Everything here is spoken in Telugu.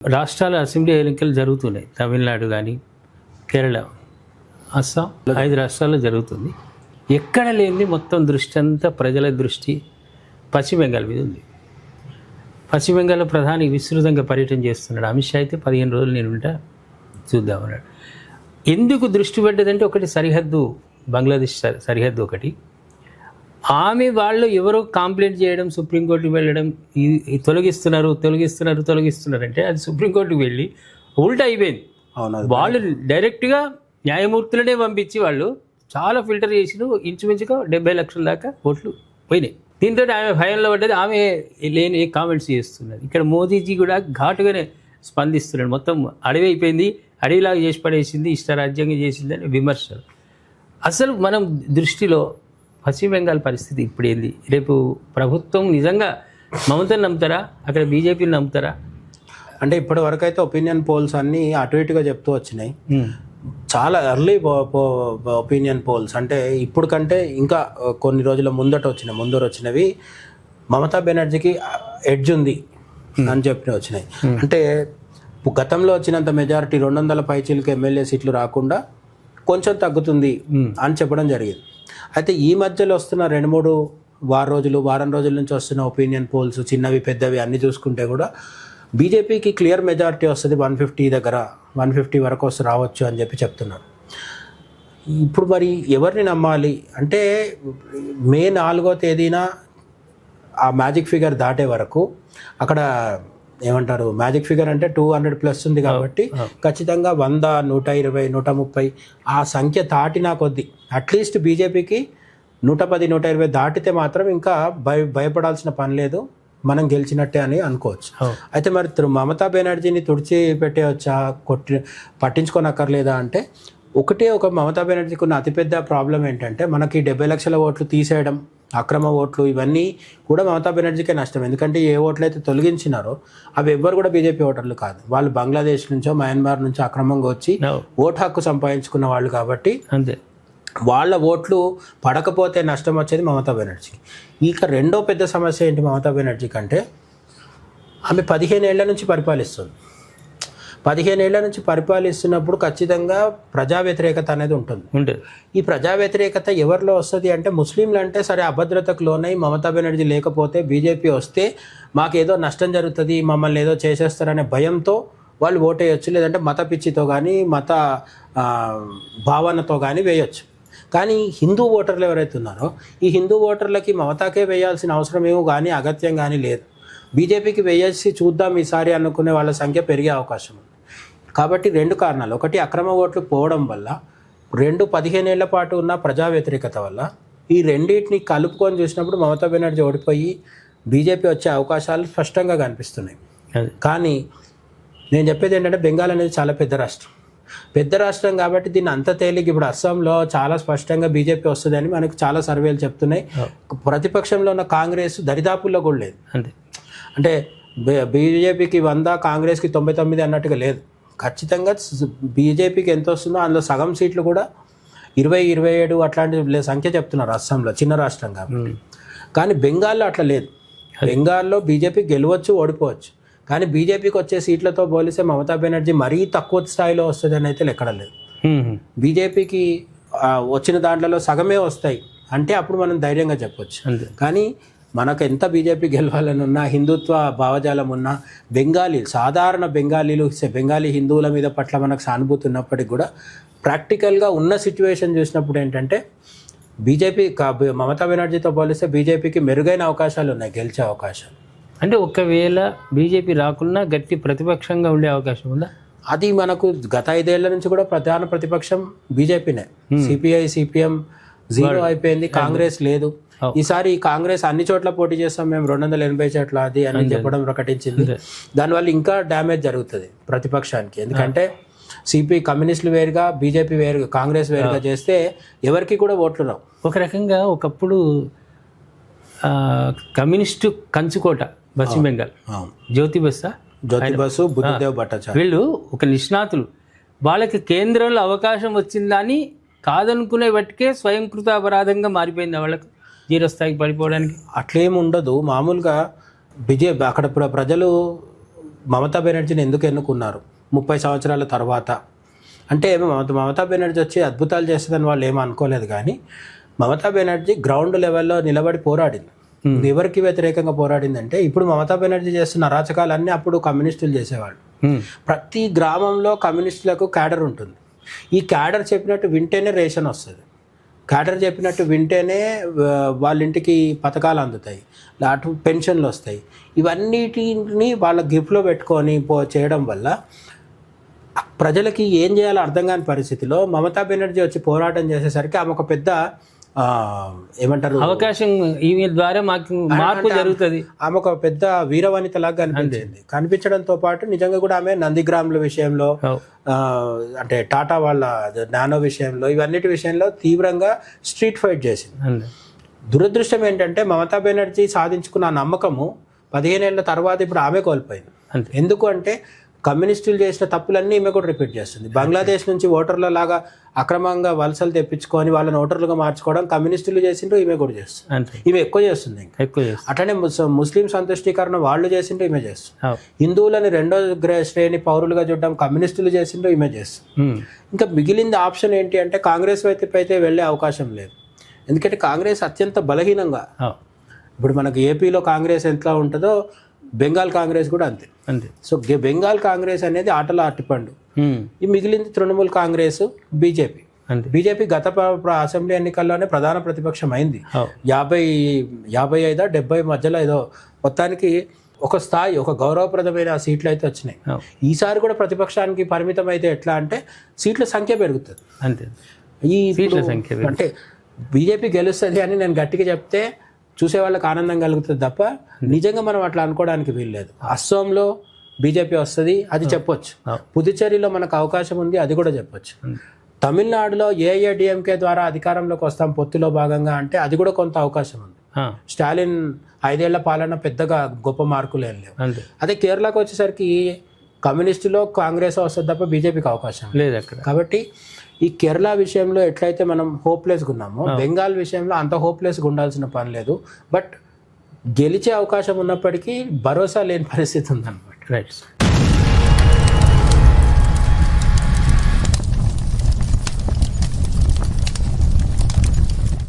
రాష్ట్రాల అసెంబ్లీ ఎన్నికలు జరుగుతున్నాయి. తమిళనాడు కానీ, కేరళ, అస్సాం, 5 రాష్ట్రాల్లో జరుగుతుంది. ఎక్కడ లేని మొత్తం దృష్టి అంతా ప్రజల దృష్టి పశ్చిమ బెంగాల్ మీద ఉంది. పశ్చిమ బెంగాల్లో ప్రధాని విస్తృతంగా పర్యటన చేస్తున్నాడు. అమిత్ షా అయితే 15 రోజులు నేను ఉంటా చూద్దామన్నాడు. ఎందుకు దృష్టి పడ్డదంటే ఒకటి సరిహద్దు, బంగ్లాదేశ్ సరిహద్దు ఒకటి. ఆమె వాళ్ళు ఎవరో కంప్లైంట్ చేయడం, సుప్రీంకోర్టుకి వెళ్ళడం, తొలగిస్తున్నారు అంటే అది సుప్రీంకోర్టుకి వెళ్ళి ఉల్టా అయిపోయింది. వాళ్ళు డైరెక్ట్గా న్యాయమూర్తులనే పంపించి వాళ్ళు చాలా ఫిల్టర్ చేసి ఇంచుమించుగా 70 లక్షల దాకా ఓట్లు పోయినాయి. దీంతో ఆమె భయంలో పడ్డది. ఆమె లేని కామెంట్స్ చేస్తున్నారు. ఇక్కడ మోదీజీ కూడా ఘాటుగానే స్పందిస్తున్నాడు. మొత్తం అడవి అయిపోయింది, అడవిలాగా చేసి పడేసింది, ఇష్టరాజ్యంగా చేసిందని విమర్శలు. అసలు మనం దృష్టిలో పశ్చిమ బెంగాల్ పరిస్థితి ఇప్పుడు ఏంది? రేపు ప్రభుత్వం నిజంగా మమతను నమ్ముతారా, అక్కడ బీజేపీని నమ్ముతారా? అంటే ఇప్పటి వరకు అయితే ఒపీనియన్ పోల్స్ అన్నీ అటు ఇటుగా చెప్తూ వచ్చినాయి. చాలా ఎర్లీ ఒపీనియన్ పోల్స్, అంటే ఇప్పుడు కంటే ఇంకా కొన్ని రోజుల ముందర వచ్చినవి మమతా బెనర్జీకి ఎడ్జ్ ఉంది అని చెప్పి వచ్చినాయి. అంటే గతంలో వచ్చినంత మెజారిటీ 200 పైచీలకు ఎమ్మెల్యే సీట్లు రాకుండా కొంచెం తగ్గుతుంది అని చెప్పడం జరిగింది. అయితే ఈ మధ్యలో వస్తున్న 2-3 వారం రోజుల నుంచి వస్తున్న ఒపీనియన్ పోల్స్, చిన్నవి పెద్దవి అన్నీ చూసుకుంటే కూడా బీజేపీకి క్లియర్ మెజారిటీ వస్తుంది. 150 వరకు రావచ్చు అని చెప్పి చెప్తున్నారు. ఇప్పుడు మరి ఎవరిని నమ్మాలి అంటే మే 4వ తేదీన ఆ మ్యాజిక్ ఫిగర్ దాటే వరకు అక్కడ ఏమంటారు, మ్యాజిక్ ఫిగర్ అంటే 200+ ఉంది కాబట్టి ఖచ్చితంగా 100, 120, 130 ఆ సంఖ్య దాటినా కొద్దీ అట్లీస్ట్ బీజేపీకి 110, 120 దాటితే మాత్రం ఇంకా భయపడాల్సిన పని లేదు, మనం గెలిచినట్టే అని అనుకోవచ్చు. అయితే మరి మమతా బెనర్జీని తుడిచిపెట్టేయచ్చా, పట్టించుకోనక్కర్లేదా అంటే ఒక మమతా బెనర్జీకి ఉన్న అతిపెద్ద ప్రాబ్లం ఏంటంటే మనకి 70 లక్షల ఓట్లు తీసేయడం, అక్రమ ఓట్లు, ఇవన్నీ కూడా మమతా బెనర్జీకే నష్టం. ఎందుకంటే ఏ ఓట్లు అయితే తొలగించినారో అవి ఎవ్వరు కూడా బీజేపీ ఓటర్లు కాదు, వాళ్ళు బంగ్లాదేశ్ నుంచో మయన్మార్ నుంచో అక్రమంగా వచ్చి ఓటు హక్కు సంపాదించుకున్న వాళ్ళు కాబట్టి అంతే వాళ్ళ ఓట్లు పడకపోతే నష్టం వచ్చేది మమతా బెనర్జీకి. ఇక రెండో పెద్ద సమస్య ఏంటి మమతా బెనర్జీ కంటే, ఆమె 15 ఏళ్ల నుంచి పరిపాలిస్తుంది. 15 ఏళ్ల నుంచి పరిపాలిస్తున్నప్పుడు ఖచ్చితంగా ప్రజా వ్యతిరేకత అనేది ఉంటుంది. ఈ ప్రజా వ్యతిరేకత ఎవరిలో వస్తుంది అంటే ముస్లింలు అంటే సరే అభద్రతకు లోనై మమతా బెనర్జీ లేకపోతే బీజేపీ వస్తే మాకేదో నష్టం జరుగుతుంది, మమ్మల్ని ఏదో చేసేస్తారనే భయంతో వాళ్ళు ఓటేయచ్చు, లేదంటే మత పిచ్చితో కానీ మత భావనతో కానీ వేయచ్చు. కానీ హిందూ ఓటర్లు ఎవరైతే ఉన్నారో ఈ హిందూ ఓటర్లకి మమతాకే వేయాల్సిన అవసరం ఏమో కానీ అగత్యం కానీ లేదు. బీజేపీకి వేయేసి చూద్దాం ఈసారి అనుకునే వాళ్ళ సంఖ్య పెరిగే అవకాశం ఉంది. కాబట్టి 2 కారణాలు, ఒకటి అక్రమ ఓట్లు పోవడం వల్ల, 2 15 ఏళ్ల పాటు ఉన్న ప్రజా వ్యతిరేకత వల్ల. ఈ రెండింటిని కలుపుకొని చూసినప్పుడు మమతా బెనర్జీ ఓడిపోయి బీజేపీ వచ్చే అవకాశాలు స్పష్టంగా కనిపిస్తున్నాయి. కానీ నేను చెప్పేది ఏంటంటే బెంగాల్ అనేది చాలా పెద్ద రాష్ట్రం కాబట్టి దీన్ని అంత తేలిక ఇప్పుడు అస్సాంలో చాలా స్పష్టంగా బీజేపీ వస్తుందని మనకు చాలా సర్వేలు చెప్తున్నాయి. ప్రతిపక్షంలో ఉన్న కాంగ్రెస్ దరిదాపుల్లో కూడా లేదు. అంటే బీజేపీకి 100, కాంగ్రెస్కి 99 అన్నట్టుగా లేదు. ఖచ్చితంగా బీజేపీకి ఎంత వస్తుందో అందులో సగం సీట్లు కూడా 20-27 అట్లాంటి సంఖ్య చెప్తున్నారు అస్సాంలో, చిన్న రాష్ట్రం కాబట్టి. కానీ బెంగాల్లో అట్లా లేదు. బెంగాల్లో బీజేపీ గెలవచ్చు, ఓడిపోవచ్చు. కానీ బీజేపీకి వచ్చే సీట్లతో పోలిస్తే మమతా బెనర్జీ మరీ తక్కువ స్థాయిలో వస్తుంది అని అయితే ఎక్కడ లేదు. బీజేపీకి వచ్చిన దాంట్లో సగమే వస్తాయి అంటే అప్పుడు మనం ధైర్యంగా చెప్పొచ్చు. కానీ మనకు ఎంత బీజేపీ గెలవాలని ఉన్నా, హిందుత్వ భావజాలం ఉన్నా, సాధారణ బెంగాలీ హిందువుల మీద పట్ల మనకు సానుభూతి ఉన్నప్పటికీ కూడా ప్రాక్టికల్గా ఉన్న సిచ్యువేషన్ చూసినప్పుడు ఏంటంటే బీజేపీ మమతా బెనర్జీతో పోలిస్తే బీజేపీకి మెరుగైన అవకాశాలు ఉన్నాయి, గెలిచే అవకాశాలు. అంటే ఒకవేళ బీజేపీ రాకున్నా గట్టి ప్రతిపక్షంగా ఉండే అవకాశం ఉందా? అది మనకు గత 5 ఏళ్ల నుంచి కూడా ప్రధాన ప్రతిపక్షం బీజేపీనే. సిపిఐ, సిపిఎం 0 అయిపోయింది, కాంగ్రెస్ లేదు. ఈసారి కాంగ్రెస్ అన్ని చోట్ల పోటీ చేస్తాం మేము 280 చోట్ల అది అని చెప్పడం ప్రకటించింది. దానివల్ల ఇంకా డ్యామేజ్ జరుగుతుంది ప్రతిపక్షానికి. ఎందుకంటే కమ్యూనిస్టులు వేరుగా, బీజేపీ వేరుగా, కాంగ్రెస్ వేరుగా చేస్తే ఎవరికి కూడా ఓట్లు రావు. ఒక రకంగా ఒకప్పుడు కమ్యూనిస్టు కంచుకోట పశ్చిమ బెంగాల్, జ్యోతి బసు, బుద్ధదేవ్ భట్టాచార్య, వీళ్ళు ఒక నిష్ణాతులు. వాళ్ళకి కేంద్రంలో అవకాశం వచ్చిందని కాదనుకునే బట్టికే స్వయంకృత అపరాధంగా మారిపోయింది వాళ్ళకు 0 స్థాయికి పడిపోవడానికి. అట్లేం ఉండదు. మామూలుగా బీజేపీ అక్కడ ప్రజలు మమతా బెనర్జీని ఎందుకు ఎన్నుకున్నారు 30 సంవత్సరాల తర్వాత అంటే మమతా బెనర్జీ వచ్చి అద్భుతాలు చేస్తుందని వాళ్ళు ఏమీ అనుకోలేదు. కానీ మమతా బెనర్జీ గ్రౌండ్ లెవెల్లో నిలబడి పోరాడింది. ఎవరికి వ్యతిరేకంగా పోరాడిందంటే ఇప్పుడు మమతా బెనర్జీ చేస్తున్న అరాచకాలన్నీ అప్పుడు కమ్యూనిస్టులు చేసేవాళ్ళు. ప్రతి గ్రామంలో కమ్యూనిస్టులకు క్యాడర్ ఉంటుంది. ఈ క్యాడర్ చెప్పినట్టు వింటేనే రేషన్ వస్తుంది, క్యాడర్ చెప్పినట్టు వింటేనే వాళ్ళ ఇంటికి పథకాలు అందుతాయి, అటు పెన్షన్లు వస్తాయి. ఇవన్నిటిని వాళ్ళ గ్రిప్లో పెట్టుకొని చేయడం వల్ల ప్రజలకి ఏం చేయాలో అర్థం కాని పరిస్థితిలో మమతా బెనర్జీ వచ్చి పోరాటం చేసేసరికి ఆమె ఒక పెద్ద ఏమంటారు అవకాశం ఈమెయిల్ ద్వారా మాకు మార్పు జరుగుతుంది. ఆమె ఒక పెద్ద వీరవనితలాగా కనిపించింది. కనిపించడంతో పాటు నిజంగా కూడా ఆమె నందిగ్రాముల విషయంలో అంటే టాటా వాళ్ళ నానో విషయంలో ఇవన్నిటి విషయంలో తీవ్రంగా స్ట్రీట్ ఫైట్ చేసింది. దురదృష్టం ఏంటంటే మమతా బెనర్జీ సాధించుకున్న నమ్మకము 15 ఏళ్ల తర్వాత ఇప్పుడు ఆమె కోల్పోయింది. ఎందుకు అంటే కమ్యూనిస్టులు చేసిన తప్పులన్నీ ఈమె కూడా రిపీట్ చేస్తుంది. బంగ్లాదేశ్ నుంచి ఓటర్ల లాగా అక్రమంగా వలసలు తెప్పించుకొని వాళ్ళని ఓటర్లుగా మార్చుకోవడం కమ్యూనిస్టులు చేసిండ్రు, ఈమె కూడా చేస్తుంది. ఈమె ఎక్కువ చేస్తుంది. అట్లనే ముస్లిం సంతుష్టీకరణ వాళ్ళు చేసిండ్రు, ఈమె చేస్తుంది. హిందువులని 2వ శ్రేణి పౌరులుగా చూడడం కమ్యూనిస్టులు చేసిండ్రు, ఈమె చేస్తుంది. ఇంకా మిగిలింది ఆప్షన్ ఏంటి అంటే కాంగ్రెస్ వైపు అయితే వెళ్ళే అవకాశం లేదు. ఎందుకంటే కాంగ్రెస్ అత్యంత బలహీనంగా, ఇప్పుడు మనకు ఏపీలో కాంగ్రెస్ ఎంత ఉంటుందో బెంగాల్ కాంగ్రెస్ కూడా అంతే. సో బెంగాల్ కాంగ్రెస్ అనేది ఆటల అట్టిపండు. ఈ మిగిలింది తృణమూల్ కాంగ్రెస్, బీజేపీ. బీజేపీ గత అసెంబ్లీ ఎన్నికల్లోనే ప్రధాన ప్రతిపక్షం అయింది. 55-70 మధ్యలో ఏదో మొత్తానికి ఒక స్థాయి, ఒక గౌరవప్రదమైన సీట్లు అయితే వచ్చినాయి. ఈసారి కూడా ప్రతిపక్షానికి పరిమితం అయితే ఎట్లా అంటే సీట్ల సంఖ్య పెరుగుతుంది అంతే. ఈ సీట్ల సంఖ్య అంటే బీజేపీ గెలుస్తుంది అని నేను గట్టిగా చెప్తే చూసే వాళ్ళకి ఆనందం కలుగుతుంది తప్ప నిజంగా మనం అట్లా అనుకోవడానికి వీల్లేదు. అస్సాంలో బీజేపీ వస్తుంది, అది చెప్పొచ్చు. పుదుచ్చేరిలో మనకు అవకాశం ఉంది, అది కూడా చెప్పొచ్చు. తమిళనాడులో ఏఐఏడిఎంకే ద్వారా అధికారంలోకి వస్తాం పొత్తులో భాగంగా అంటే అది కూడా కొంత అవకాశం ఉంది. స్టాలిన్ 5 ఏళ్ల పాలన పెద్దగా గొప్ప మార్కులు ఏం లేవు. అదే కేరళకు వచ్చేసరికి కమ్యూనిస్టులో కాంగ్రెస్ వస్తుంది తప్ప బీజేపీకి అవకాశం లేదు అక్కడ. కాబట్టి ఈ కేరళ విషయంలో ఎట్లయితే మనం హోప్లెస్గా ఉన్నామో బెంగాల్ విషయంలో అంత హోప్లెస్గా ఉండాల్సిన పని లేదు. బట్ గెలిచే అవకాశం ఉన్నప్పటికీ భరోసా లేని పరిస్థితి ఉందన్నమాట. రైట్.